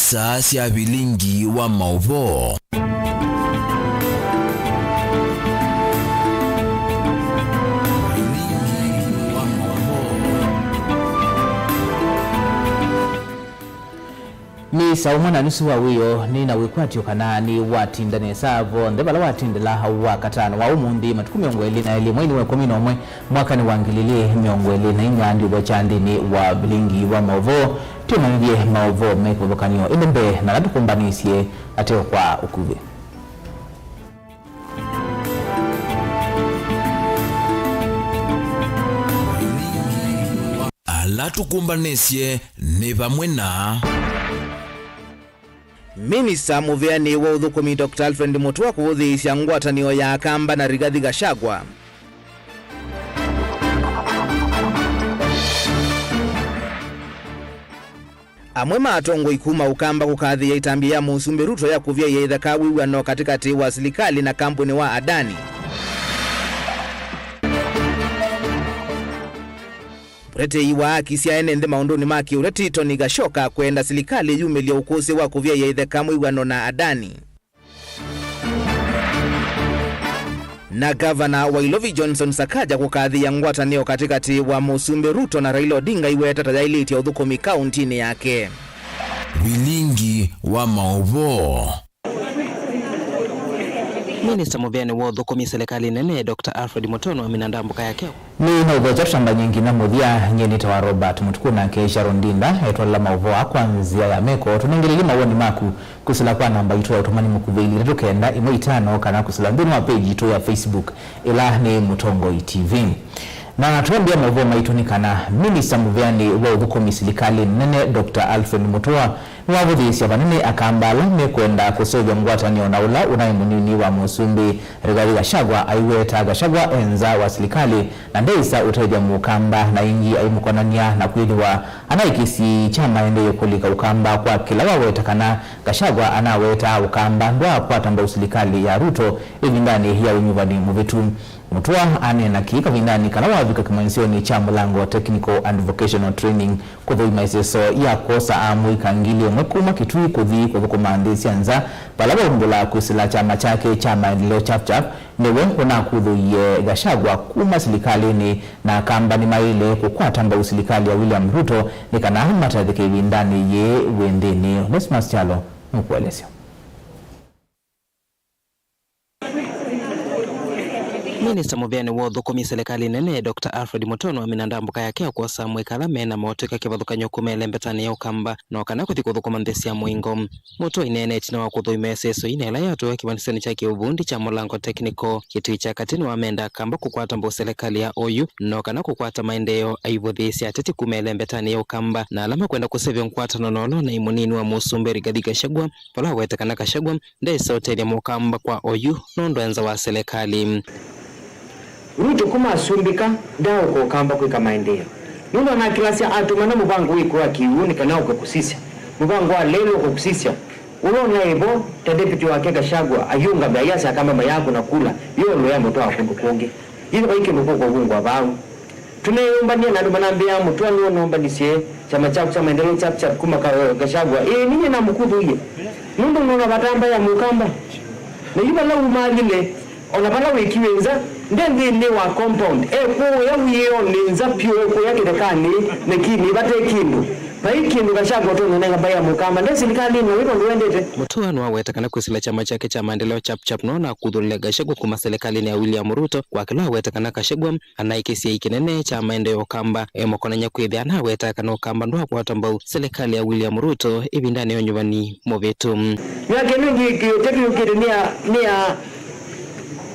isa cia bilingi wa mauvo. Ni sauma na nusu wawiyo ni na wikwatio kanani watindane savo ndebala watindela hawa katano wa umundi matuku miongweli na ili mweni wa 11 mwaka ni wangililie miongweli na ingandi ubachandi wa bilingi wa mauvo timanidie mauvo mekubokanio ilembe na natukumbanisye ateo kwa ukuwe. Alatukumbanisye ni pamwe na Minista muveani wa uthukumi Dr. Alfred Mutua kuhuthiisya ngwatanio ya Akamba na Rigathi Gachagua. Amwe matongo ikuma Ukamba kukathia itambi ya Musumbi Ruto ya kuvia ya ithaka wiwano katikati wa serikali na kampuni wa Adani. Urete iwa akisia ene maundoni maki ureti Tony Gashoka kwenda serikali yumelia ukose wa kuvia ya itheka wiwano na Adani. Na Governor Wailovi Johnson Sakaja kukathia ngwatanio katikati wa Musumbi Ruto na Raila Odinga iweta tajailiti ya uthukumi kauntini yake. Bilingi wa mauvo. Minista muveani wa uthukumi serikali nene Dr. Alfred Mutua aminandambuka yakeo. Ni nauvoja shamba nyingi na muthia nyenita wa Robert Mutukuna ke Sharon Dinda etwala mauvoa kwanzia ya meko tunengilili mawoni maku kusila kwa namba itu ya utumani mukuvili retukenda imo itano kana kusila mbinu wa page itu ya Facebook ila ni Mutongo TV. Na natuambia mauvoa maitunikana minista muveani wa uthukumi serikali nene Dr. Alfred Mutua wavudhisya vanene Akambala mekwenda kusovya ngwatanio na ula unaimunini wa Musumbi Rigathi Gachagua aiweta Gachagua enza wa serikali na ndeisa uteja Mukamba na ingi aimukonania na kwiliwa anaikisi chama endeyo kulika Ukamba kwa kila wawetakana Gachagua anaweta Ukamba ndwa kwa tamba serikali ya Ruto evindani ya unyuvani muvitu. Mutua anena kika vindani kana wavika kimanisioni cha Mulango Technical and Vocational Training kuthui maiseso ya kosa amu ikangilio mwekuma kitui kuthi kumandisi anza palaba umbula kusila chama chake cha maendeleo chap newe hona kuthuye Gachagua kuma serikali na Kamba ni maile kukwata mba serikali ya William Ruto ni kana matadhike vindani ye wendeni. Nesmas Chalo mkuelesio. Minista muveani wa uthukumi serikali nene Dr. Alfred Mutua aminandambuka yakeo kwa samwe kalame na motoka kivathukanyo kumele mbetani ya Ukamba na wakana kuthi kuthukuma nthesi ya mwingo. Mutua inene china wa kuthui meseso inela yatoa kivanisani cha kiuvundi cha Mulango Technical kitui cha katini wa menda Akamba kukwata mbo serikali ya OU na wakana kukwata maendeo aivudhisi ateti kumele mbetani ya Ukamba na alama kwenda kusevya nkwata nonolo na imunini wa Musumbi Rigathi Gachagua pala wetekana Gachagua ndesa hoteli ya Mukamba kwa OU nondo enza wa serikali. Ruto kuma asumbika dawo ko Kamba kwika maendeleo. Nuno na kilasi atumana mubango wiku wa kiuni kana ukakusisya. Mubango wa lelo ukakusisya. Unaona hivyo deputy wake Gachagua ayunga bayasa kama mayangu na kula. Yo ndo yambo toa kundukonge. Hizo baike mko kwa bungu abao. Tunayombania na ndo manambia Mutua ndio naomba nisie chama chako cha maendeleo chap kuma Gachagua. Ninyi na mkudhu hiyo. Nundo unaona batamba ya Mukamba. Na yiba la umagile onabala wekiwenza ndeni wa compound eko ya wiyo ninza pyo eko ya kidakani nekini bate kindu bai kindu Gachagua to nanga baya Mukamba ndesi serikali no wiko ndwendete. Mutua no wetakana kusila chama chake cha maendeleo chap no na kudhulia Gachagua kuma serikali ya William Ruto kwa kila wetakana Gachagua anaikisia ikinene cha maendeleo Kamba emokonanya kwithia na wetakana Ukamba ndo kwa tambau serikali ya William Ruto ibindani yonyuvani movetu yake ningi teknikira nia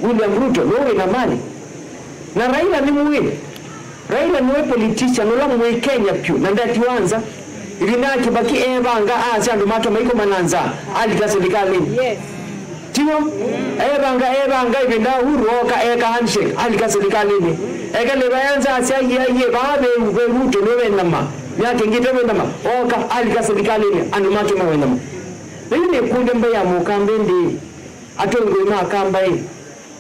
William Ruto no ina mali na Raila ni muwili. Raila ni politician no lamu Kenya pyu na ndati wanza ilina Kibaki ebanga asyandu mato maiko mananza alika serikali. Yes. Tio ebanga ibinda huru oka eka handshake alika serikali ni. Eka le bayanza asya ye babe Ruto no wenama. Yake ngite wenama oka alika serikali ni anu mato wenama. Nini kunde mbaya Mukamba ndi atongo ma Kamba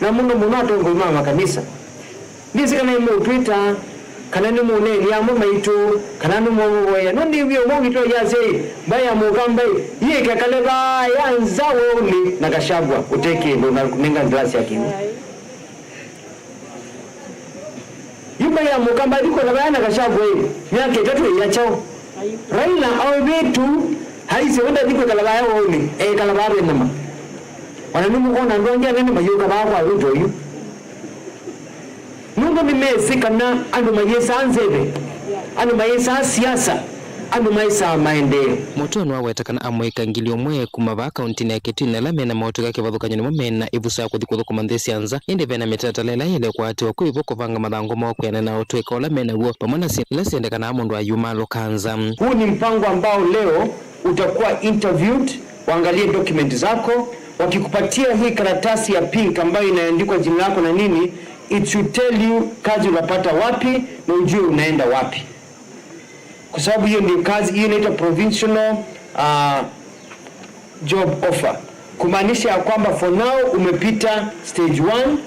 na muno atongo ma makanisa. Nisi kana imo Twitter kana ni muneni ya mu maitu kana ni mu boya no ndi byo mu bito ya sei baya mu kambe ye kakale ba yanza woni na Gachagua uteke ndo ninga glasi yake yumba ya mu kamba liko na bayana Gachagua miaka 3 ya chao Raila au vitu haisi wenda diko kalabaya woni kalabaya nema wananumu kona ndongia nene mayoka bako aruto yu nungo mimesi kana andu mayesa anzebe andu mayesa siasa andu mayesa maendeleo Mutono awetakana amweka ngilio mwe kumava kaunti ya Kitui na lamena maotoka kivathukanyoni momena ivusa kuthikuthu manthesi anza indi vena mitatalela ile kwati okwivo kuvanga mathango mokwena na otweka olamena huo pamona lasiendekana amundu ayuma lokanza. Huu ni mpango ambao leo utakuwa interviewed, waangalie document zako, wakikupatia hii karatasi ya pink ambayo inaandikwa jina lako na nini, it should tell you kazi unapata wapi na ujue unaenda wapi. Kwa sababu hiyo ndio kazi, hiyo inaitwa provincial job offer. Kumaanisha ya kwamba for now umepita stage 1,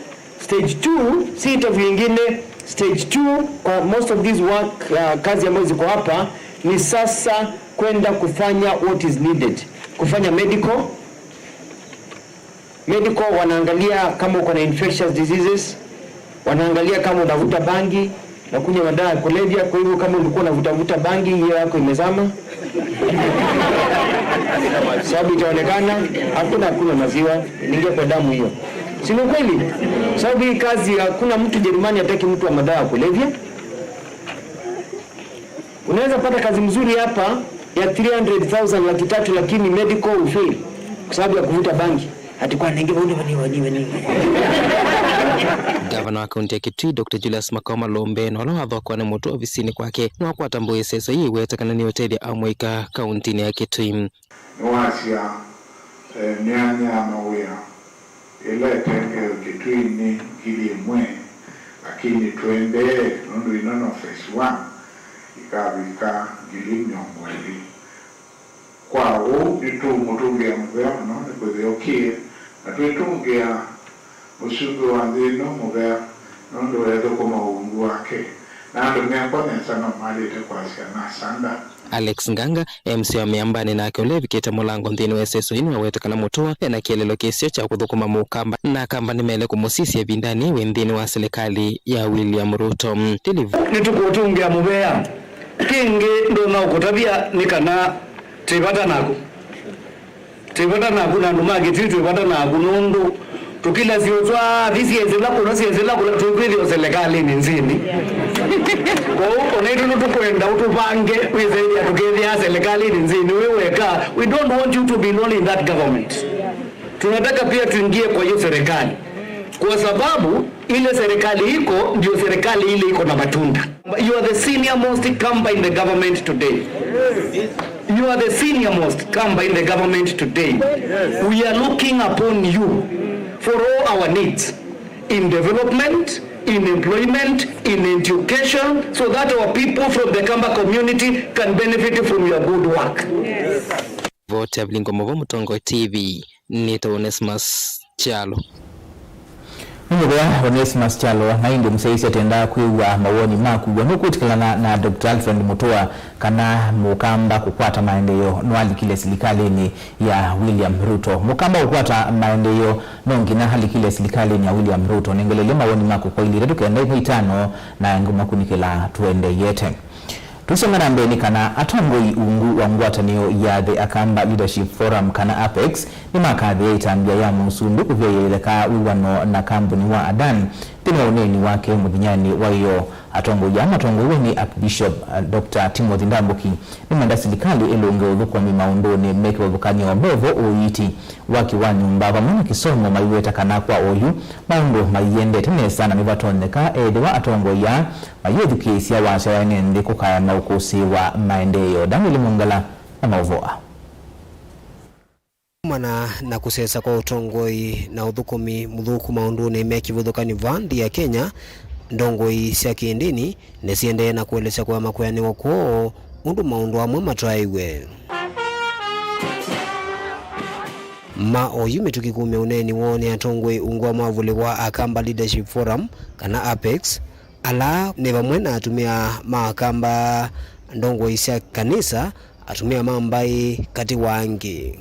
stage 2 si interview nyingine, stage 2 kwa most of these work kazi ambazo ziko hapa ni sasa kwenda kufanya what is needed. Kufanya medical wanaangalia kama uko na infectious diseases, wanaangalia kama unavuta bangi na kunywa madawa ya kulevya. Kwa hivyo kama ulikuwa unavuta bangi, hiyo yako imezama. Sababu itaonekana hakuna maziwa ingia kwa damu hiyo. Si ni kweli? Sababu hii kazi hakuna mtu Jerumani hataki mtu wa madawa ya kulevya. Unaweza pata kazi mzuri hapa ya 300,000 laki tatu lakini medical ufail kwa sababu ya kuvuta bangi. Atakuwa anaingia wani. Gavana wa kaunti ya Kitui Dr. Julius Makoma Lombe no watho kwa mutu ofisini kwake no kwatambua seso hii wetakana ni hoteli amwika kaunti ya Kitui. Wasia nyanya mawea ile tenge Kitui ni gili mwe lakini twende nundu inono phase 1 ikabika gili nyongweli kwa u itu mutungia mbea no ni kuziokie na tuitungia musungu wa ndino mbea nondo wedo kama ungu wake na ndo miakone sana malite kwa siana sanda. Alex Nganga MC wa miambani na akole viketa mulango nthini weseso inu wawetakana mutoa na kielelo kesio cha kuthukuma mukamba na kamba ni mele kumusisi ya vindani wendhini wa serikali ya William Ruto. Nitukutungia mbea kingi ndo na ukutabia nikana tibata naku na ndumagi tibata naku nundu tukila siozwa visiezela kuna tukwithio serikali ni nzini kwa huko naitu tukwenda utupange wizaidia tukithia serikali ni nzini weweka. We don't want you to be lonely in that government. Tunataka pia tuingie kwa hiyo serikali kwa sababu ile serikali iko ndio serikali ile iko na matunda. You are the senior most kamba in the government today. You are the senior most kamba in the government today. We are looking upon you for all our needs in development, in employment, in education, so that our people from the Kamba community can benefit from your good work. Vote ya Blingo Movo Mutongo TV Nito Onesmus Chalo. Mwenyekiti Onesmus Chalo na indi musaisi atenda kuiwa mawoni makubwa nukutikilana na Dr. Alfred Mutua kana mukamba kukwata maendeleo nwali kile serikali ni ya William Ruto. Mukamba kukwata maendeleo nongina hali kile serikali ni ya William Ruto nengelele mawoni maku kwa ili redu kenda itano na nguma kunikila tuende yete. Tusongana mbele kana atongoi ungu wa ngwatanio ya the Akamba Leadership Forum kana Apex ni makadhi ya itambia ya musundu kuvya yeleka uwano na kambuni wa Adan tini uneni wake mudhinyani wa iyo atongoi ya matongoi ni Archbishop Dr. Timothy Ndambuki ni manda serikali ilunge ulukwa mimaundoni meke wavukanyo wa bovo uiti waki wa nyumbaba mwana kisomo maiweta kana kwa oyu maundu mayende tene sana mivatoneka edewa atongoi ya mayedhu kisi ya washa ya nende kukaya na ukusi wa maendeleo. Daniel Mungala na Mauvoa. Mana na kusesa kwa utongoi na uthukumi muthuku maunduni meki vuthukani vandi ya Kenya ndongoi cia kindini nesiende na kuelesha kwa makwani wako undu maundu amwe matraiwe oyu mitukikume uneni wone atongoi ungwa mavuli wa Akamba Leadership Forum kana Apex ala ni vamwe na atumia makamba ndongo isya kanisa atumia mambai kati wangi.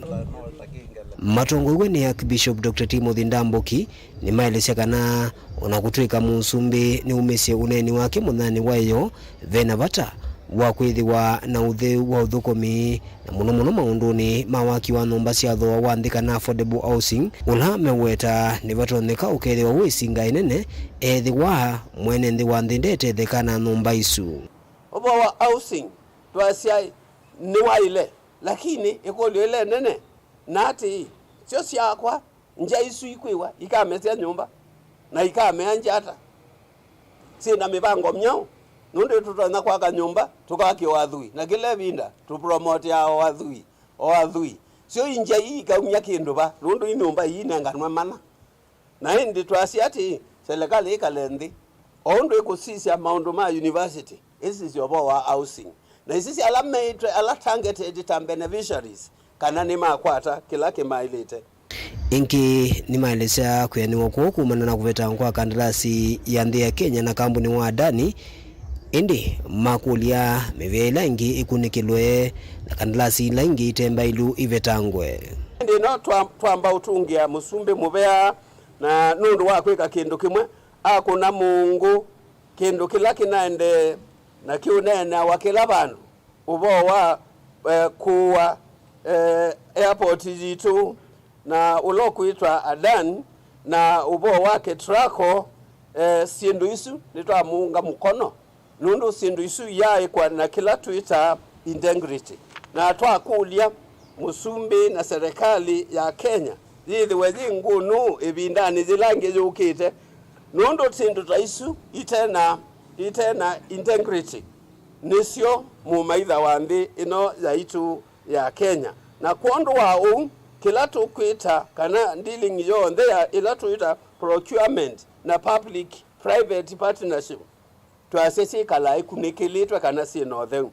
Matongo ni Archbishop Dr. Timothy Ndambuki ni maelesya kana onakutwika musumbi ni umesye uneni wake munani wayo vena vata wa kwithiwa na utheu wa uthukomi na muno maunduni mawaki wa nyumba cia thua wandika na affordable housing ula meweta ni vatoneka ukethiwa wisinga inene ethi wa mwene nthi wa nthi ndetetheka na nyumba isu. Obo wa housing twasia ni waile lakini ikoli ile nene nati sio siakwa nja isu ikwiwa ikamesia nyumba na ikamea njata sina mibango mnyao nundu tutona kwa nyumba tukaki wathui na kile binda tu promote ya wathui sio inja hii kaumya kindu ba nundu inyumba hii nenganwa mana na hindi twasia ati serikali ikalendi ondo ikusisia maundu ma university isi sio wa housing na isi ala targeted tam beneficiaries kana ni makwata kila kimailite inki ni maelesya kuyaniwa kuo kumana na kuveta kwa kandarasi ya nthi ya Kenya na kampuni wa Adani indi makulia mivela ingi ikunikilwe na kandarasi ingi itemba ilu ivetangwe ndi no twamba utungia musumbi muvea na nundu wa kwika kindu kimwe akuna Mungu kindu kila kinaende na kiunena wa kila bandu ubo wa kuwa airport jitu na ulokuitwa Adan na ubo wake Traco sindu isu nitwa muunga mkono nundu sindu isu yae kwa na kila Twitter integrity na twakulia musumbi na serikali ya Kenya zithi wezi ngunu ibindani zilange yukite nundu sindu taisu itena integrity nisio mumaitha wambi ino yaitu ya Kenya na kuondu wao kila tukwita kana dealing yonde ya ila tuita procurement na public private partnership twasesi kala ikunikilitwa kana sinothe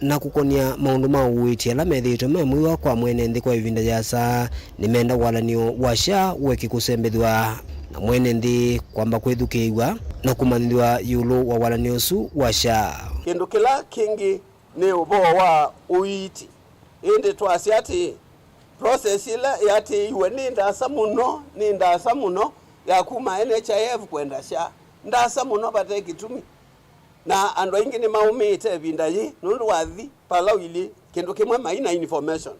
na kukonia maundu ma uiti ala methitwe memwiwa kwa mwene nthi kwa ivinda yasa nimenda walanio washa weki kusembethwa na mwene nthi kwamba kwithukiwa na kumanithwa yulu wa walanio su washa kindu kila kingi ni ubo wa uiti indi twasiati process ile yati iwe ni ndasa muno ya kuma NHIF kwenda sha ndasa muno bate kitumi na ando ingi ni maumite binda yi nundu wathi palawili kindu kimwe maina information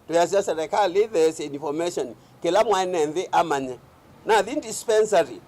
tuyasia serikali there's information kila mwana nthi amanye na the dispensary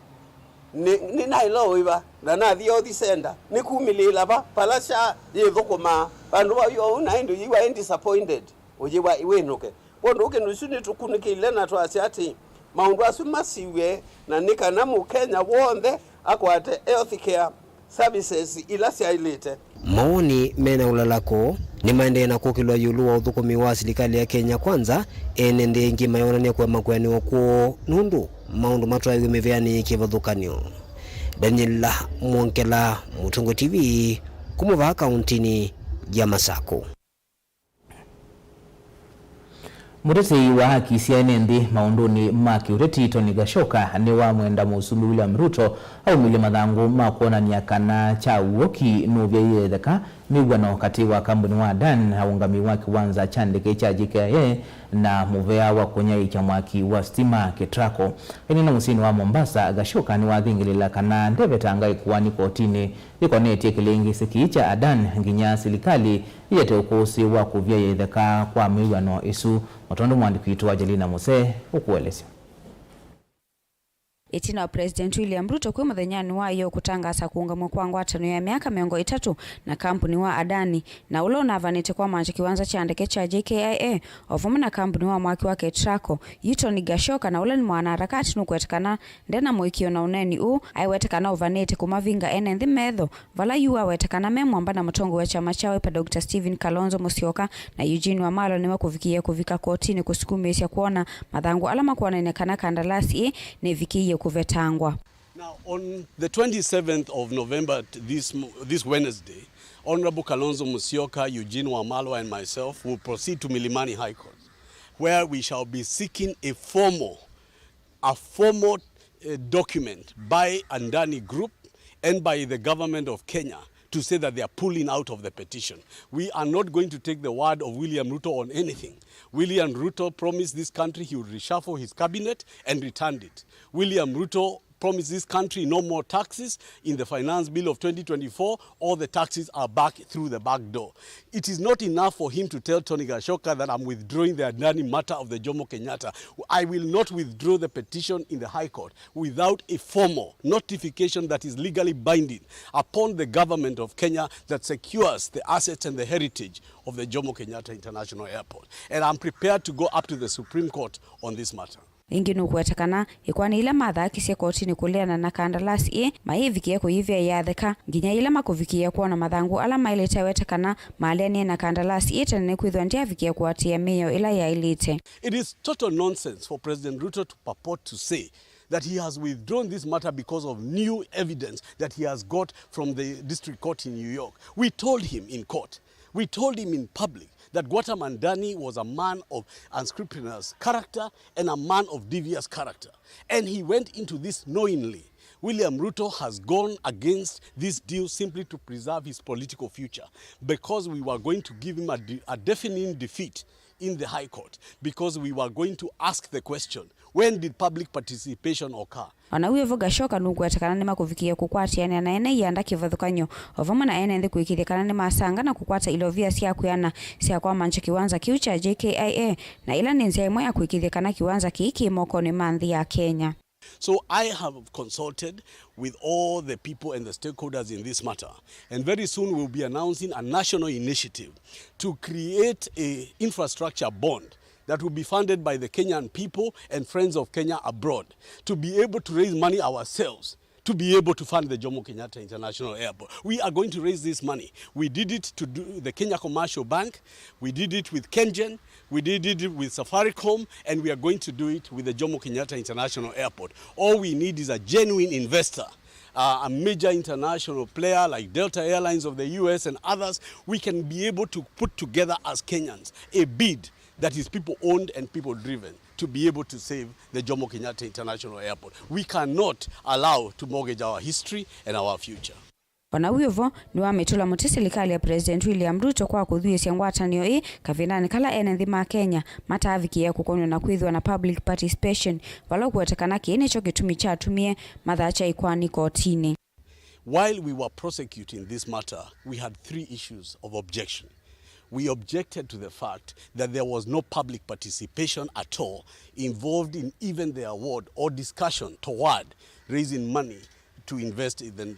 ni nailo iba na the othi sender ni kumilila ba palasha yithukuma bandu ba yo na ndu yiwa disappointed ujiwa iwenuke bondo ukenusuni tukunikile na twasia ati maundu asu masiwe na nikana mu Kenya wonde akwate healthcare services ila siailite maoni mena ulalako ni maende na kukilwa yulu wa uthukumi wa serikali ya Kenya kwanza ene ndi ingi mayonania kwa makwani wako nundu maundu matwayo meveani kivathukanio. Daniel Mwonkela, Mutungo TV, kumuva kauntini ya Masako. Muteti wa haki cia nthi maunduni ma kiureti Tony Gashoka ni wa mwenda musumbi William Ruto au mile mathangu ma kuonania kana cha uoki nuvya yetheka migwano kati wa kampuni wa Adan haungami wa kiwanza chandike cha JKIA na muvea wa kunyai cha mwaki wa stima Ketraco. Eni na musini wa Mombasa Gashoka ni wathingilila kana ndeveta ikuwani kotini ikoneti kilingi siki cha Adan nginya serikali yete ukusi wa kuvya yetheka kwa migwano isu. Otondo mwandiki wetu Angelina Mose ukueleza. Itina wa President William Ruto kwa muthenyani wayo kutangasa kuungamwa kwa ngwatano ya miaka 3 na kampuni wa Adani na ulona avanite kwa manje kiwanza cha ndeke cha JKIA ovumu na kampuni wa mwaki wake Ketraco Tony Gashoka na ule ni mwana harakati nukwetekana ndena mwikio na uneni aiwetekana uvanite kumavinga ene nthi metho vala yuwa wetekana memwamba na mutongo wa chama chawe pa Dr. Stephen Kalonzo Musyoka na Eugene Wamalwa ni wakuvikia kuvika kotini kusukumisha kuona mathangu alama kuona inekana kandalasi ni vikiye kuvetangwa. Now, on the 27th of November, this Wednesday, Honorable Kalonzo Musyoka, Eugene Wamalwa, and myself will proceed to Milimani High Court, where we shall be seeking a formal document by Andani Group and by the government of Kenya to say that they are pulling out of the petition. We are not going to take the word of William Ruto on anything. William Ruto promised this country he would reshuffle his cabinet and returned it. William Ruto promised this country no more taxes in the finance bill of 2024. All the taxes are back through the back door. It is not enough for him to tell Tony Gashoka that I'm withdrawing the Adani matter of the Jomo Kenyatta. I will not withdraw the petition in the High Court without a formal notification that is legally binding upon the government of Kenya that secures the assets and the heritage of the Jomo Kenyatta International Airport. And I'm prepared to go up to the Supreme Court on this matter. Ingi nukuetekana ikwani ila mathakisye kotini kuleana na kandarasi maivikie kuivia yatheka nginya ila makuvikia kuona mathangu ala mailite wetekana maleni na kandarasi tene kwithwa ndiavikie kuatia miyo ila yailite. It is total nonsense for President Ruto to purport to say that he has withdrawn this matter because of new evidence that he has got from the district court in New York. We told him in court, we told him in public that Gwata Mandani was a man of unscrupulous character and a man of devious character. And he went into this knowingly. William Ruto has gone against this deal simply to preserve his political future because we were going to give him a deafening defeat in the High Court because we were going to ask the question, when did public participation occur? Ona uyevo Gashoka nukuetekana ni makuvikia kukwatiana na ene yanda kivathukanyo ovamo na ene ndi kuikithikana ni masanga na kukwata ilovia sia kuyana sia kwa mancho kiwanza kiu cha JKIA na ila ni nzia imwe ya kuikithikana kiwanza kiiki moko ni mandhi ya Kenya. So I have consulted with all the people and the stakeholders in this matter, and very soon we'll be announcing a national initiative to create a infrastructure bond that will be funded by the Kenyan people and friends of Kenya abroad to be able to raise money ourselves to be able to fund the Jomo Kenyatta International Airport. We are going to raise this money. We did it to do the Kenya Commercial Bank, we did it with KenGen, we did it with Safaricom, and we are going to do it with the Jomo Kenyatta International Airport. All we need is a genuine investor, a major international player like Delta Airlines of the US and others. We can be able to put together as Kenyans a bid that is people-owned and people-driven to be able to save the Jomo Kenyatta International Airport. We cannot allow to mortgage our history and our future. Ona uyevo ni wametula muti serikali ya President William Ruto kwa kuthuisia ngwatanio kavinani kala ene nthi ma Kenya matavikia kukonyo na kwithwa na public participation wala kuetekana kiene cho gitumi cha atumie mathacha ikwani kotini. While we were prosecuting this matter, we had 3 issues of objection. We objected to the fact that there was no public participation at all involved in even the award or discussion toward raising money to invest in the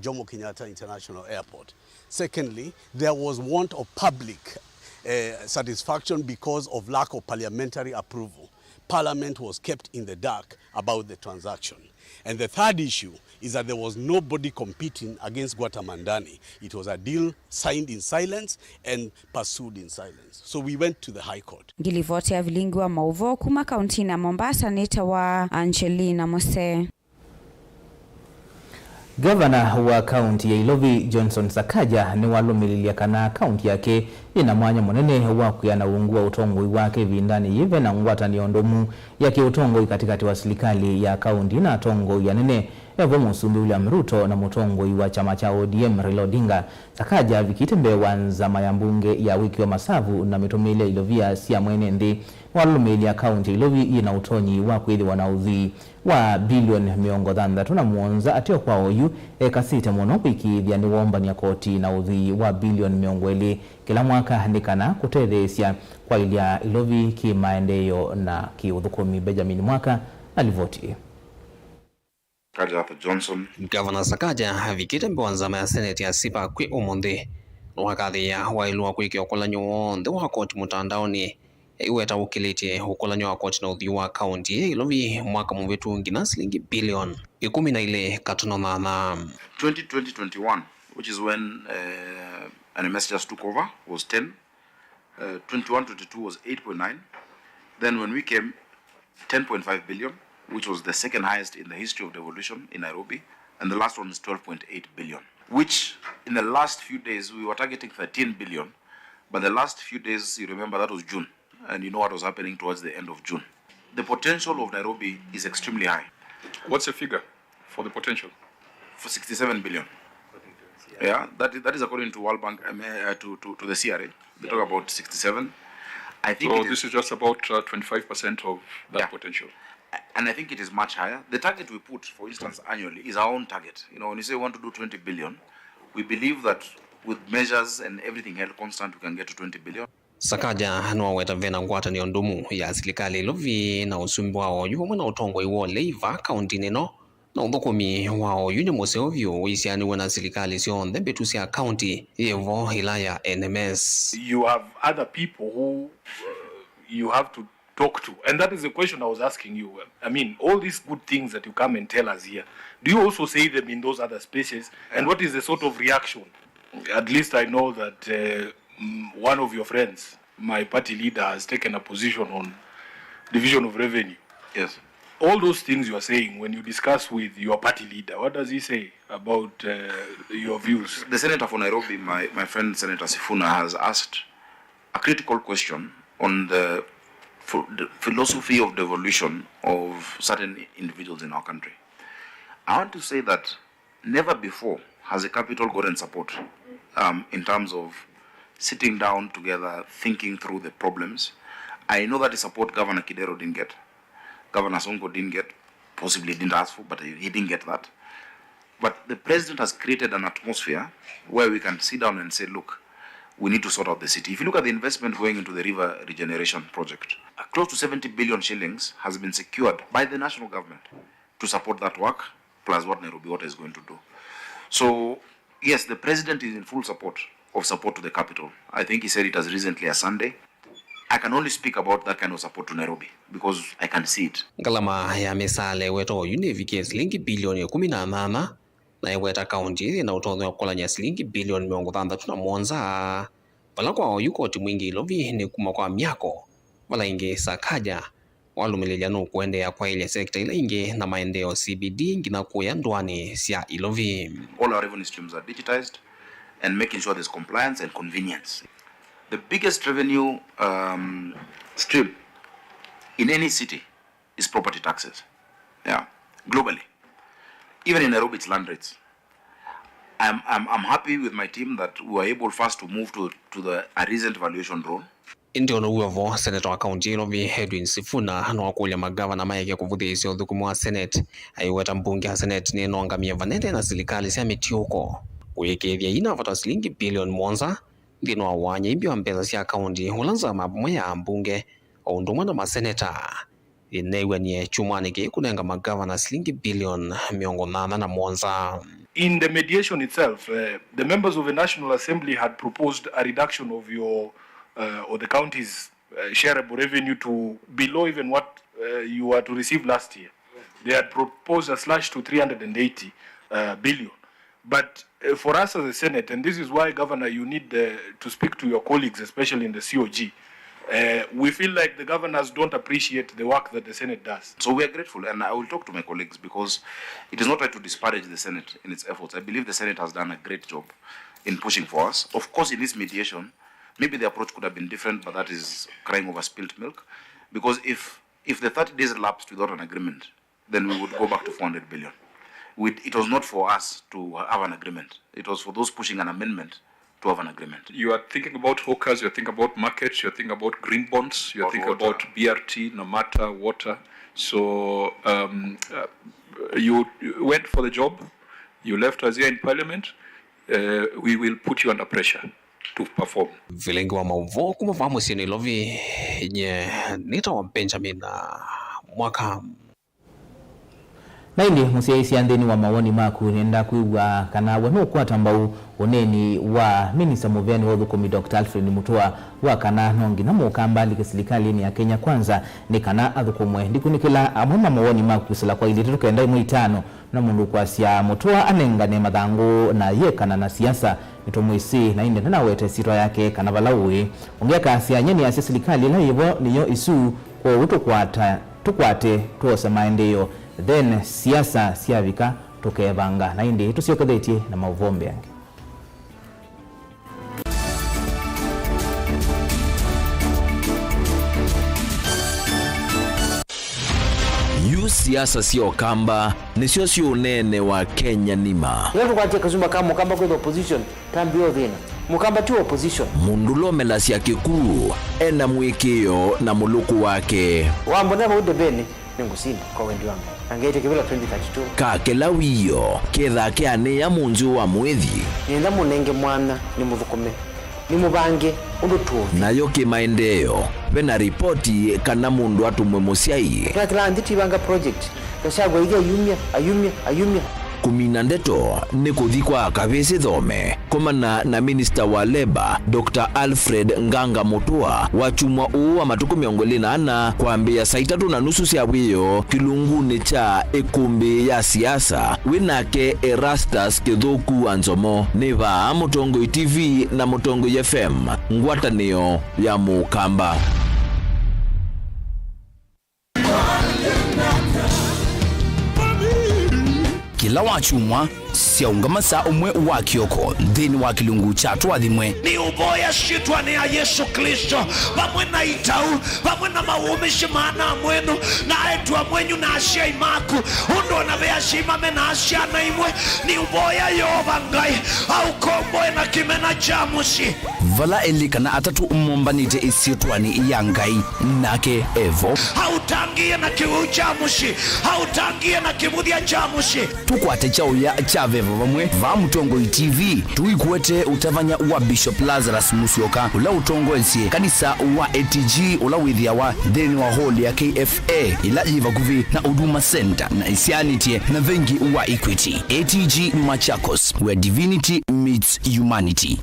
Jomo Kenyatta International Airport. Secondly, there was want of public satisfaction because of lack of parliamentary approval. Parliament was kept in the dark about the transaction. And the third issue is that there was nobody competing against Gwata Mandani. It was a deal signed in silence and pursued in silence. So we went to the High Court. Ngilivoti ya vilingi wa Mauvo kuma kaunti na Mombasa nita wa Angelina Mose. Gavana wa kaunti ya Ilovi Johnson Sakaja ni walumililia kana kaunti yake ina mwanya munene wa kuyana ungua utongoi wake vindani yive na ngwata ni ondomu yake utongoi katikati wa serikali ya kaunti na tongoi ya nene Evo Musumbi William Ruto na mutongoi wa chama cha ODM Raila Odinga. Sakaja vikitembe wanzama ya mbunge ya wiki wa masavu na mitumile Ilovia siya mwene ndi walumilia kaunti Ilovi ina utonyi wa kuithi wanaudhi wa bilioni miongo dhandatu na muonza atio kwa oyu kasite mwono kuikithia ni womba ni ya koti na udhi wa bilioni miongo ili kila mwaka handikana kutethesia kwa ilia Ilovi ki maendeyo na ki udhukumi. Benjamin Mwaka alivoti. Johnson. Governor Sakaja vikitembe wanzama ya Senate ya sipa kwi umonde wakadhi ya wailua kwiki okolanyo wonde wa koti mutandaoni iweta ukiliti okolanyo wa koti na udhi wa county Ilovi mwaka mwetu ngina shilingi bilioni 10 katuna na 2021, which is when NMS just took over, was 10. 21-22 was 8.9. Then when we came, 10.5 billion, which was the second highest in the history of devolution in Nairobi. And the last one is 12.8 billion, which in the last few days, we were targeting 13 billion. But the last few days, you remember that was June. And you know what was happening towards the end of June. The potential of Nairobi is extremely high. What's the figure for the potential? for 67 billion. Yeah, that is according to World Bank, to the CRA. They talk about 67. I think so this is just about 25% of that potential. And I think it is much higher. The target we put, for instance, annually is our own target. You know, when you say we want to do 20 billion, we believe that with measures and everything held constant, we can get to 20 billion. Sakaja no weta vena ngwatanio ndumu ya serikali lovi na usumbi wao yuko na utongo iwo Leiva county neno na uthukumi wao yune museovyo wisiani wana serikali sio ndembe tusia county yevo hilaya NMS. You have other people who you have to talk to, and that is the question I was asking you. I mean, all these good things that you come and tell us here, do you also say them in those other spaces? And what is the sort of reaction? At least I know that one of your friends, my party leader, has taken a position on division of revenue. Yes. All those things you are saying, when you discuss with your party leader, what does he say about your views? The Senator for Nairobi, my friend Senator Sifuna, has asked a critical question on the philosophy of devolution of certain individuals in our country. I want to say that never before has the capital gotten support in terms of sitting down together, thinking through the problems. I know that the support Governor Kidero didn't get, Governor Sonko didn't get, possibly didn't ask for, but he didn't get that. But the president has created an atmosphere where we can sit down and say, look, we need to sort out the city. If you look at the investment going into the river regeneration project, close to 70 billion shillings has been secured by the national government to support that work, plus what Nairobi Water is going to do. So, yes, the president is in full support to the capital. I think he said it as recently as Sunday. I can only speak about that kind of support to Nairobi because I can see it. Galama ya misale weto yunevike shilingi bilioni 18 na iweta kaunti na utongo wa kolanya shilingi bilioni 661 bala kwa yuko timwingi lovi ni kuma kwa miako wala inge Sakaja walumilia no kuendea kwa ile sekta ile inge na maendeleo CBD ngina kuya ndwani sia ilovi. All our revenue streams are digitized and making sure there's compliance and convenience. The biggest revenue stream in any city is property taxes. Yeah, globally. Even in Nairobi, it's land rates. I'm happy with my team that we were able first to move to a recent valuation role. Ndio no uvo Senator wa county Lovi Edwin Sifuna no akulia magavana mayeke kuvudhisi udhukumu wa Senate aiweta mbunge wa Senate ni nongamia vanete na serikali sia mitioko kuyekethia ina vata shilingi bilioni 1 ndino awanya ibyo ambeza sia county ulanza mabumwe ya mbunge undumwa na maseneta inewe ni chumani ke kunenga magavana shilingi bilioni 81. In the mediation itself, the members of the National Assembly had proposed a reduction of your or the county's shareable revenue to below even what you were to receive last year. They had proposed a slash to 380 billion. But for us as a Senate, and this is why, Governor, you need to speak to your colleagues, especially in the COG, we feel like the governors don't appreciate the work that the Senate does. So we are grateful, and I will talk to my colleagues because it is not right to disparage the Senate in its efforts. I believe the Senate has done a great job in pushing for us. Of course, in this mediation, maybe the approach could have been different, but that is crying over spilt milk. Because if the 30 days lapsed without an agreement, then we would go back to 400 billion. It was not for us to have an agreement. It was for those pushing an amendment to have an agreement. You are thinking about hawkers, you're thinking about markets, you're thinking about green bonds, you're thinking about BRT, Namata, water. So you went for the job, you left us here in Parliament, we will put you under pressure to perform. Vilengi wa mauvo kumavamu sieni lovi nye nita wa Benjamin mwaka na ili musiaisi andeni wa mawoni maku nenda kuiwa kana wano kwa tambau oneni wa Minister Muvyani wa Udhukomi Dr. Alfred Mutua wa kana nongi na mukamba likisilikali ni ya Kenya Kwanza ni kana adhukumwe ndikunikila amama mawoni maku kusila kwa ili tutuka endai mwitano na mundu kwa siya Mutua anengane madhangu na ye kana na siasa nitomuisi na inde na wete sito yake kana valaui ongea kasi nyeni ya silikali la hivyo niyo isu kwa utu tukwate tuose maendeyo then siasa siavika tukevanga na indi tusiokethetie na mauvombe yange. UC siasa sio kamba nisio sio unene wa Kenya nima Yetu kwa kuzumba kama mukamba kwa opposition tambio thina mukamba tu opposition mundulo melasia kikuu ena mwikio na muluku wake wambona ude bene ningusinda kwa wendi wangu angete kibila 2032 kakela wiyo ketha kiane ya munju wa mwethi nenda munenge mwana ni muthukume ni mubange undu tu nayo kimaendeleo bena ripoti kana mundu atumwe musiai kila nditi banga project kashagwa ile ayumia kumina ndeto ni kuthikwa kabisi thome komana na minister wa Labor Dr. Alfred Nganga Mutua wachumwa uwa matuku 24 kwambia saa 3:30 cia wiyo kilunguni cha ikumbi ya siasa winake Erastus Kithuku Anzomo niva Mutongo TV na Mutongo FM ngwatanio ya mukamba. Kila wachumwa siaungama saa umwe wa kioko dhini wa kilungu chatu adhimwe ni uboya shitwa ni ya Yesu Kristo pamwe na itau pamwe na maumishi maana mwenu na etua mwenyu na ashia imaku undo na vea shimame na ashia na imwe ni uboya yobangai au komboe na kimena jamushi vala elika na atatu umombanite isiotwani iyangai nake evo hautangie na kiwu jamushi hautangie na kibudia jamushi tukwate chao ya chavevo vamwe va Mutongo TV tuikuete utavanya wa Bishop Lazarus Musyoka ula utongo ensie kanisa wa ATG ula withia wa deni wa hall ya KFA ila jiva kuvi na Huduma Center na Isianity na vengi wa Equity ATG Machakos where divinity meets humanity.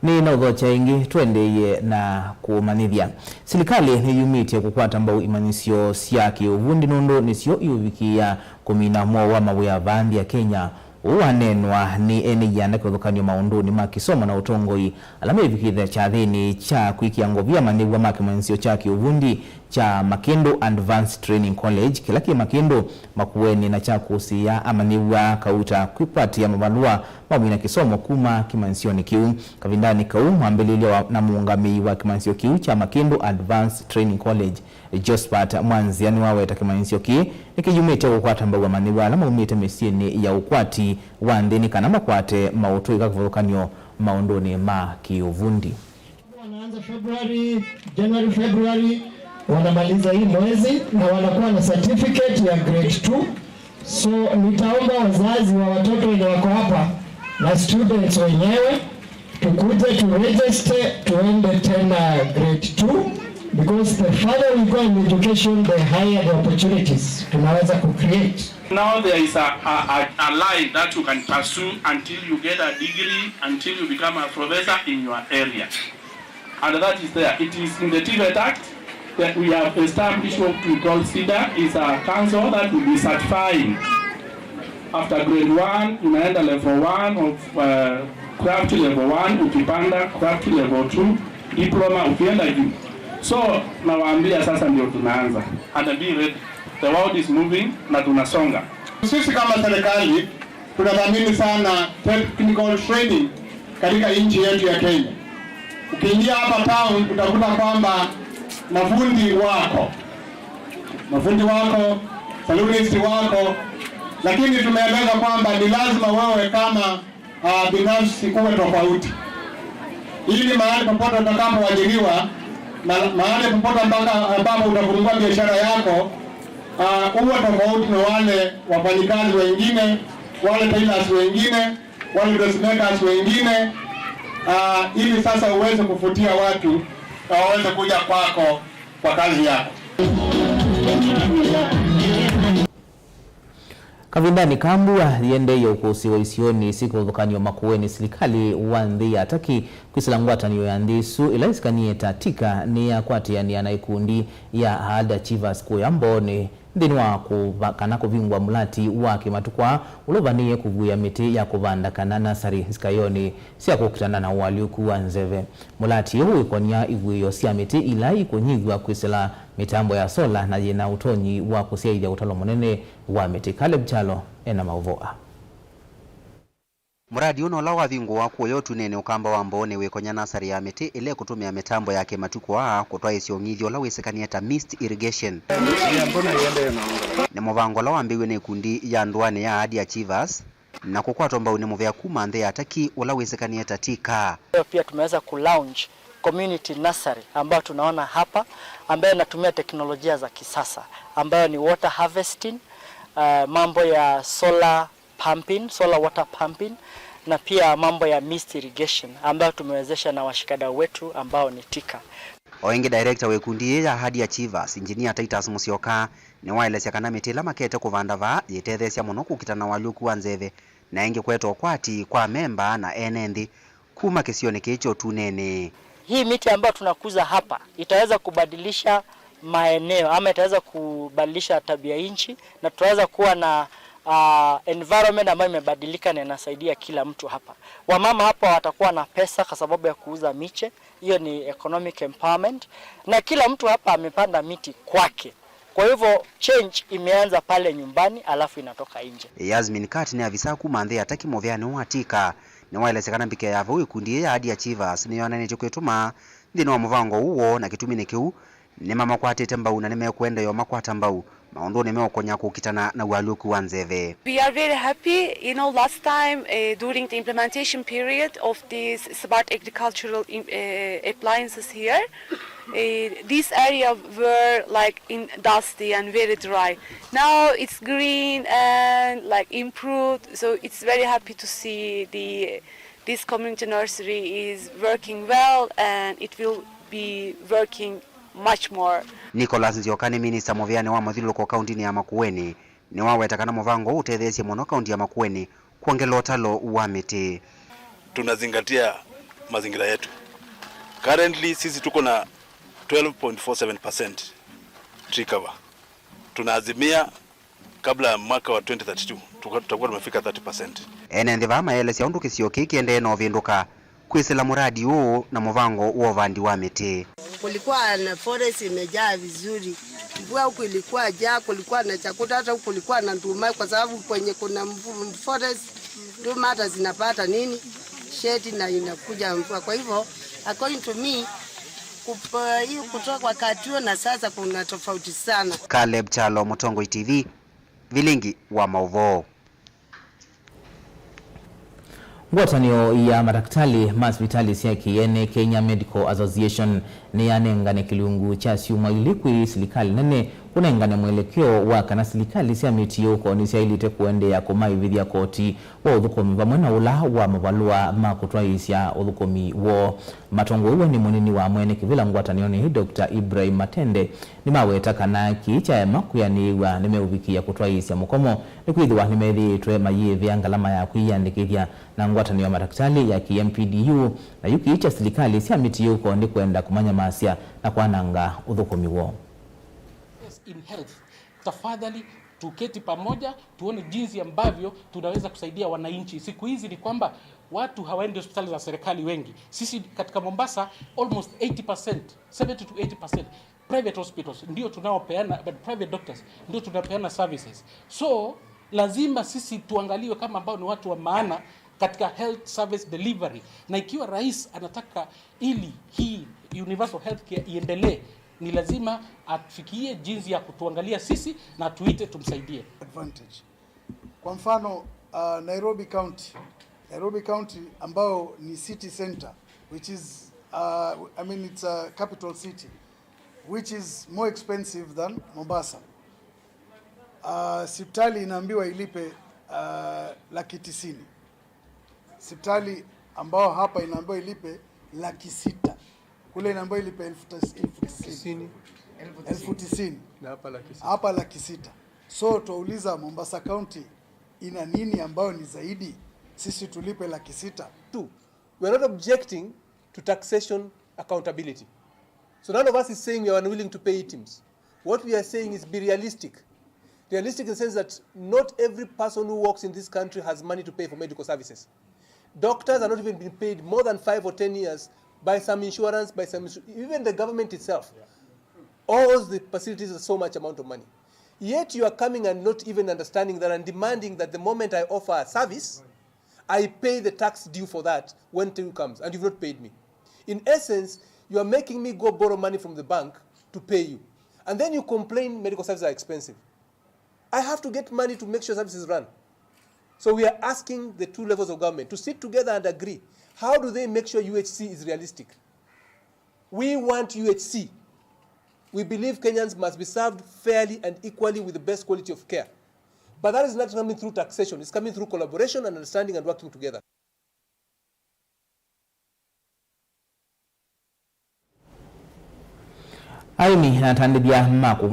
Ni naudho chaingi tuendeye na kumanithia. Serikali ni yumite kukwata mbao imanisio siaki uvundi nundu nisio yuvikia kumina mwa wa mawe ya vandi ya Kenya uwanenwa ni eni yanda kuthukanio maunduni makisoma na utongoi alama yuvikitha cha thini cha kuikia ngovia manigwa makimanisio chaki uvundi cha Makindu Advanced Training College kilaki Makindu makuweni na cha kusia amaniwa kauta kuipatia mabalua mawina kisomo kuma kimansioni kiu kavindani kau mwambililia na muungami wa kimansio kiu cha Makindu Advanced Training College Jospat Mwanziani waweta kimansio ki nikijumete kukwata mbawa maniwa na maumite mesini ya ukwati wandeni kana makwate mautu ikakuvukanyo maundoni ma kiuvundi. Wanaanza January wanamaliza hii mwezi na wanakuwa na certificate ya grade 2. So nitaomba wazazi wa watoto wenye wako hapa na students wenyewe tukuje to register tuende tena grade 2 because the further we go in education the higher the opportunities tunaweza ku create. Now there is a line that you can pursue until you get a degree, until you become a professor in your area. And that is there. It is in the TVET Act that we have established what we call CIDA, is a council that will be certifying. After grade 1, unaenda level 1 of craft level 1, ukipanda craft level 2, diploma ukienda juu. So nawaambia sasa ndio tunaanza. And be ready. The world is moving na tunasonga. Sisi kama serikali tunadhamini sana technical training katika nchi yetu ya Kenya. Ukiingia hapa town utakuta kwamba mafundi wako, salonist wako, lakini tumeeleza kwamba ni lazima wewe kama binafsi kuwe tofauti. Ili mahali popote utakapoajiriwa na mahali popote ambapo utafungua biashara yako uwe tofauti na wale wafanyikazi wengine, wale tailors wengine, wale dressmakers wengine, ili sasa uweze kufutia watu na waweze kuja kwako kwa kazi yako. Kavindani kambua liende ya ukusiwa isioni siku uvukanyo makuweni serikali wanthi ataki kwisilangwata niyo ya ndisu ila isikanie tatika ni ya kwati ya ni anaikundi ya Hada Chivas kuyambone ndini wa kana kuvingwa mulati wake matukwa ulovaniye kuvuya miti ya kuvanda kana nasari zikayoni siya kukutana na waliuku wa nzeve mulati hu ikonia ivuyo siya miti ila ikonyigwa kwisila mitambo ya sola na jena utonyi wa kusia ili ya utalo munene wa miti. Caleb Chalo ena mauvoa. Muradi uno la wathingu wa kuyo tunene ukamba wa mbone wekonya nasari ya miti ile kutumia mitambo yake matukwa kutwa isio ngithio la wesekania ta mist irrigation. Ni muvango la wambiwe ne kundi ya ndwane ya Ahadi Achievers na kukwatwa mbao ni muvya kuma ndhe ataki ula wesekania tatika. Pia tumeweza ku-launch community nursery ambayo tunaona hapa, ambayo inatumia teknolojia za kisasa ambayo ni water harvesting, mambo ya solar water pumping na pia mambo ya mist irrigation ambayo tumewezesha na washikadau wetu ambao ni TIKA. Oingi director wekundi ya Ahadi Achievers Engineer Titus Musyoka ni waelesya kana mitila makete kuvandava yetethesya muno kukitana waluku wa nzeve na ingi kweto kwati kwa memba na enendi kuma kisione kicho tunene. Hii miti ambayo tunakuza hapa itaweza kubadilisha maeneo ama itaweza kubadilisha tabia nchi na tutaweza kuwa na environment ambayo imebadilika na inasaidia kila mtu hapa. Wamama hapa watakuwa na pesa kwa sababu ya kuuza miche. Hiyo ni economic empowerment na kila mtu hapa amepanda miti kwake. Kwa hivyo change imeanza pale nyumbani alafu inatoka nje. Yasmin Kati ni avisa kuma ndhe ataki movyani watika ni waelesekana mbike yavo wekundi ya Ahadi Achievers ni yonane chokwetuma ndino wa muvango uo na kitumine kiu ni mama kwatete mbau na nimekwenda yo makwata mbau maondo nimeokonya kukitana na waluku wa nzeve. We are very happy, last time during the implementation period of these smart agricultural appliances here, this area were like dusty and very dry. Now it's green and like improved, so it's very happy to see this community nursery is working well and it will be working much more. Nicholas Nziokane minister movyane wa mathilo kwa kaunti ya Makueni ni wawetakana muvango utethesye muno kaunti ya Makueni kuongela utalo wa miti. Tunazingatia mazingira yetu. Currently sisi tuko na 12.47% tree cover. Tunaazimia kabla ya mwaka wa 2032 tutakuwa tumefika 30%. Ene ndiva maelesya undu kisio kiki ende no vinduka kwisila muradi huu na muvango wa vandi wa miti. Kulikuwa na forest imejaa vizuri. Mvua huku ilikuwa jaa, kulikuwa na chakula, hata huku kulikuwa na nduma kwa sababu kwenye kuna forest nduma hata zinapata shade na inakuja mvua. Kwa hivyo according to me kutoka kwa katuo na sasa kuna tofauti sana. Caleb Chalo, Mutongoi TV, Vilingi wa Mauvo. Ngwatanio ya madaktari hospitali cia kiene Kenya Medical Association ni yanengane kilungu cha siuma ilikwi serikali nene kunengane mwelekeo wa kana serikali cia mitio ko ni cia ilite kuendea kumaivithia koti wa uthukomi vamwe na ula wa mavalua makutwaisya uthukomi wo matongo uwe ni munini wa mwene kivila ngwatanio ni Dr. Ibrahim Matende ni maweta kana kicha ya makuyaniwa nimeuvikia kutwaisya mukomo ni kwithwa nimethitwe mayivi angalama ya kwiyandikithia na ngwatanio ya madaktari ya KMPDU na yukiicha serikali cia mitio ko ni kwenda kumanya masya na kwananga uthukomi wo. In health, tafadhali tuketi pamoja tuone jinsi ambavyo tunaweza kusaidia wananchi. Siku hizi ni kwamba watu hawaendi hospitali za serikali wengi. Sisi katika Mombasa almost 80%, 70 to 80% private hospitals ndio tunaopeana, but private doctors ndio tunapeana services. So lazima sisi tuangaliwe kama ambao ni watu wa maana katika health service delivery, na ikiwa rais anataka ili hii universal healthcare iendelee, ni lazima afikie jinsi ya kutuangalia sisi na tuite tumsaidie. Advantage. Kwa mfano Nairobi County ambao ni city center, which is it's a capital city which is more expensive than Mombasa. Sipitali inaambiwa ilipe 190,000. Sipitali ambao hapa inaambiwa ilipe 600,000. Kule inaambiwa ilipe 90,000 na hapa 600,000. So tuuliza Mombasa County ina nini ambayo ni zaidi sisi tulipe 600,000? We are not objecting to taxation accountability. So none of us is saying we are unwilling to pay ITIMS. What we are saying is be realistic. Realistic in the sense that not every person who works in this country has money to pay for medical services. Doctors are not even being paid more than 5 or 10 years by some insurance, even the government itself owes the facilities so much amount of money. Yet you are coming and not even understanding that and demanding that the moment I offer a service, I pay the tax due for that when time comes, and you've not paid me. In essence, you are making me go borrow money from the bank to pay you. And then you complain medical services are expensive. I have to get money to make sure services run. So we are asking the two levels of government to sit together and agree. How do they make sure UHC is realistic? We want UHC. We believe Kenyans must be served fairly and equally with the best quality of care. But that is not coming through taxation. It's coming through collaboration and understanding and working together. Aimi natandithia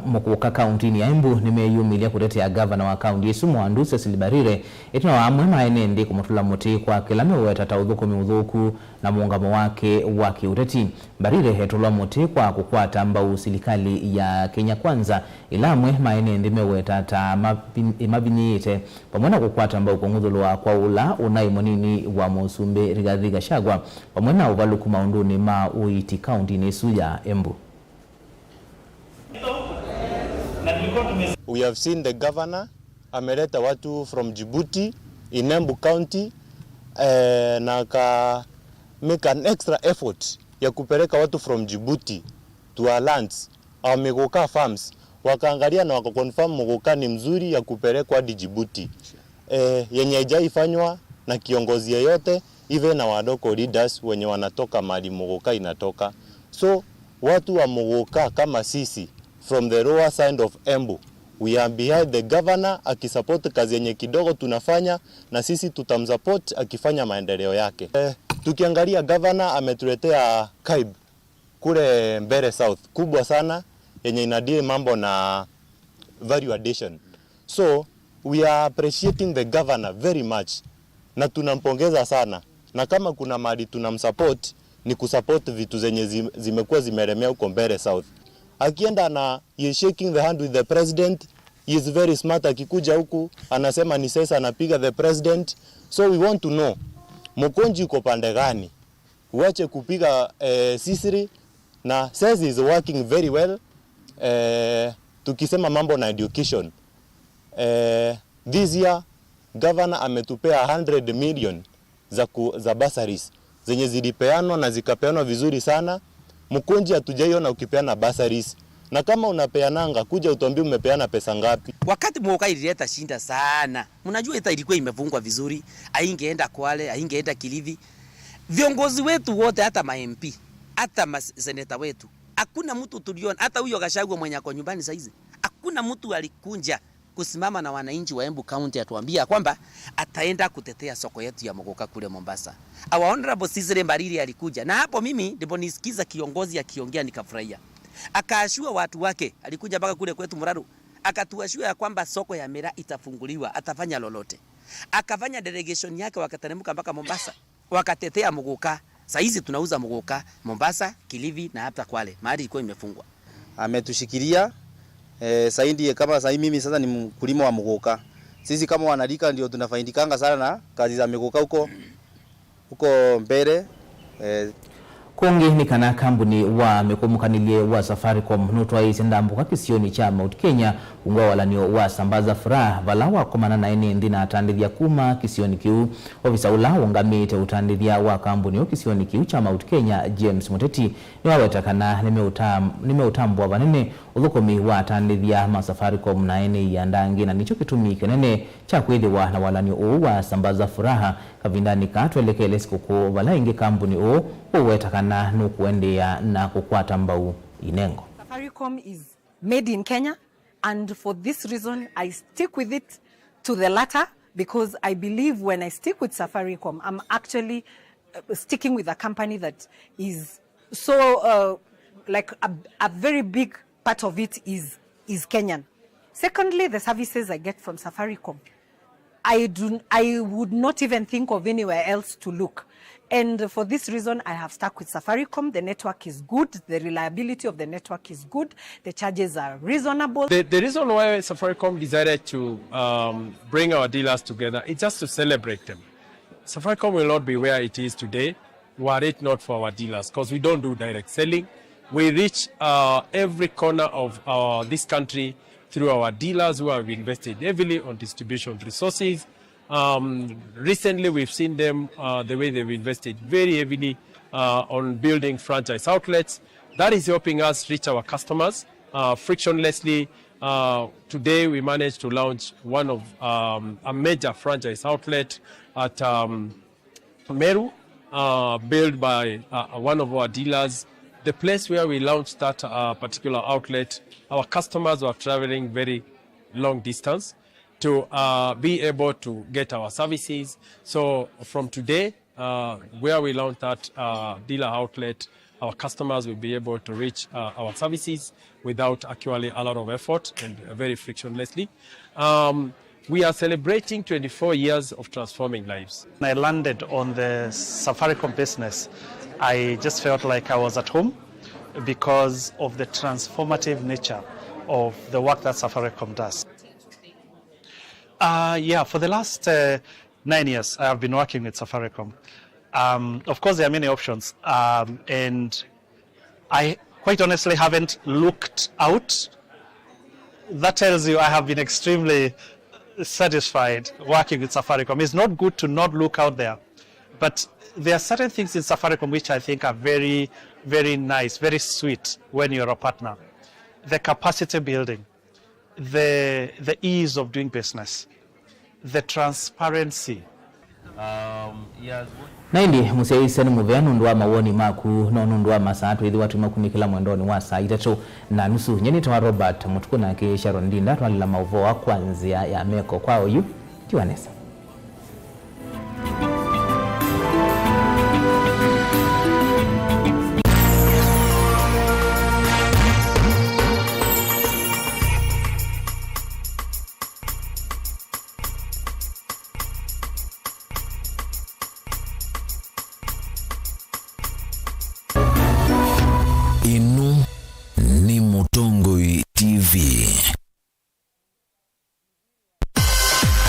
mukuka kaunti ya Embu nimeyumilia kutetea gavana wa kaunti Yesu Mwandu Cecily Mbarire itino amwe maenende kumutula muti kwa kila meweta taudhuku uthuku na muungamo wake wa kiuteti. Mbarire hetulwa muti kwa kukwata mbau serikali ya Kenya Kwanza ilamwe maenende meweta ta mabinyite pamoja kukwata mbau kungudhulwa kwa ula unai monini wa Musumbe Rigathi Gachagua pamoja na uvaluku maunduni ma uiti kaunti Yesu ya Embu. We have seen the governor ameleta watu from Djibouti in Embu County na aka make an extra effort ya kupeleka watu from Djibouti to our lands, our Muguka farms, wakaangalia na wakakonfirm Muguka ni mzuri ya kupelekwa hadi Djibouti. Yenye haijaifanywa na kiongozi yeyote, even na wadoko leaders wenye wanatoka mali Muguka inatoka. So watu wa Muguka kama sisi from the lower side of Embu, we are behind the governor akisupport kazi yenye kidogo tunafanya na sisi tutamsupport akifanya maendeleo yake. Tukiangalia governor ametuletea Kaib kule Mbere South kubwa sana yenye inadili mambo na value addition. So we are appreciating the governor very much na tunampongeza sana, na kama kuna mali tunamsupport ni kusupport vitu zenye zimekuwa zimeremea huko Mbere South. Akienda na he is shaking the hand with the president. He is very smart. Akikuja huku anasema ni sasa anapiga the president. So we want to know Mukonji uko pande gani? Uache kupiga sisiri na says is working very well. Tukisema mambo na education. This year governor ametupea 100 million za bursaries zenye zilipeanwa na zikapeanwa vizuri sana. Mukonji hatujaiona ukipeana bursaries. Na kama unapeananga kuja utuambie umepeana pesa ngapi. Wakati Muguka ilileta shinda sana. Mnajua ita ilikuwa imefungwa vizuri, haingeenda Kwale, haingeenda Kilifi. Viongozi wetu wote hata ma MP, hata seneta wetu, hakuna mtu tuliona, hata huyo Gachagua mwenye ako nyumbani saizi. Hakuna mtu alikunja kusimama na wananchi wa Embu County atuambia kwamba ataenda kutetea soko yetu ya Muguka kule Mombasa. Our honorable Cecily Mbarire alikuja. Na hapo mimi ndipo nisikiza kiongozi akiongea nikafurahia. Akaashua watu wake, alikuja mpaka kule kwetu Muraru, akatuashua ya kwamba soko ya Mera itafunguliwa, atafanya lolote. Akafanya delegation yake wakateremka mpaka Mombasa, wakatetea Muguka. Saizi tunauza Muguka Mombasa, Kilifi na hata Kwale, mahali ilikuwa imefungwa. Ametushikilia saindi kama sasa mimi sasa ni mkulima wa Muguka. Sisi kama wanalika ndio tunafaidikanga sana na kazi za Muguka huko mbele. Kongi ni kana kambuni wa mekumukanilie wa Safaricom nutwa isendambuka kisioni cha Mount Kenya ungwa walanio wa sambaza furaha valawa kumana na ene ndina atandithia kuma kisioni kiu. Ofisa ula ungamite utandithia wa kambuni wa kisioni kiu cha Mount Kenya James Muteti ni wawetakana nimeutambua vanene udhukomi wa atandithia ma Safaricom na ene ya ndangi na nicho kitumi kenene cha kwithiwa na walanio wa sambaza furaha kavindani katwelekele sikuku vala ingi kambuni uwetakana nukuendea na kukwata mbau inengo. Safaricom is made in Kenya, and for this reason I stick with it to the latter, because I believe when I stick with Safaricom I'm actually sticking with a company that is so like a very big part of it is Kenyan. Secondly, the services I get from Safaricom, I would not even think of anywhere else to look. And for this reason, I have stuck with Safaricom. The network is good. The reliability of the network is good. The charges are reasonable. The reason why Safaricom decided to bring our dealers together is just to celebrate them. Safaricom will not be where it is today were it not for our dealers, because we don't do direct selling. We reach every corner of this country through our dealers who have invested heavily on distribution resources. Recently, we've seen them, the way they've invested very heavily on building franchise outlets. That is helping us reach our customers frictionlessly. Today, we managed to launch one of a major franchise outlet at Meru, built by one of our dealers. The place where we launched that particular outlet, our customers were traveling very long distance to be able to get our services. So from today, where we launched that dealer outlet, our customers will be able to reach our services without actually a lot of effort and very frictionlessly. We are celebrating 24 years of transforming lives. When I landed on the Safaricom business, I just felt like I was at home because of the transformative nature of the work that Safaricom does. Yeah, for the last 9 years, I have been working with Safaricom. Of course, there are many options, and I quite honestly haven't looked out. That tells you I have been extremely satisfied working with Safaricom. It's not good to not look out there, but there are certain things in Safaricom which I think are very, very nice, very sweet when you're a partner. The capacity building, the ease of doing business, the transparency. Naindi museise ni muvea nundua mawoni maku no nundua masatu idhi watu makumikila mwendoni wa saa itatu na nusu nyeni tawa Robert Mutuku na ke Sharon Ndinda twalila mauvoa kwanzia ya meko kwa oyu Tiwanesa.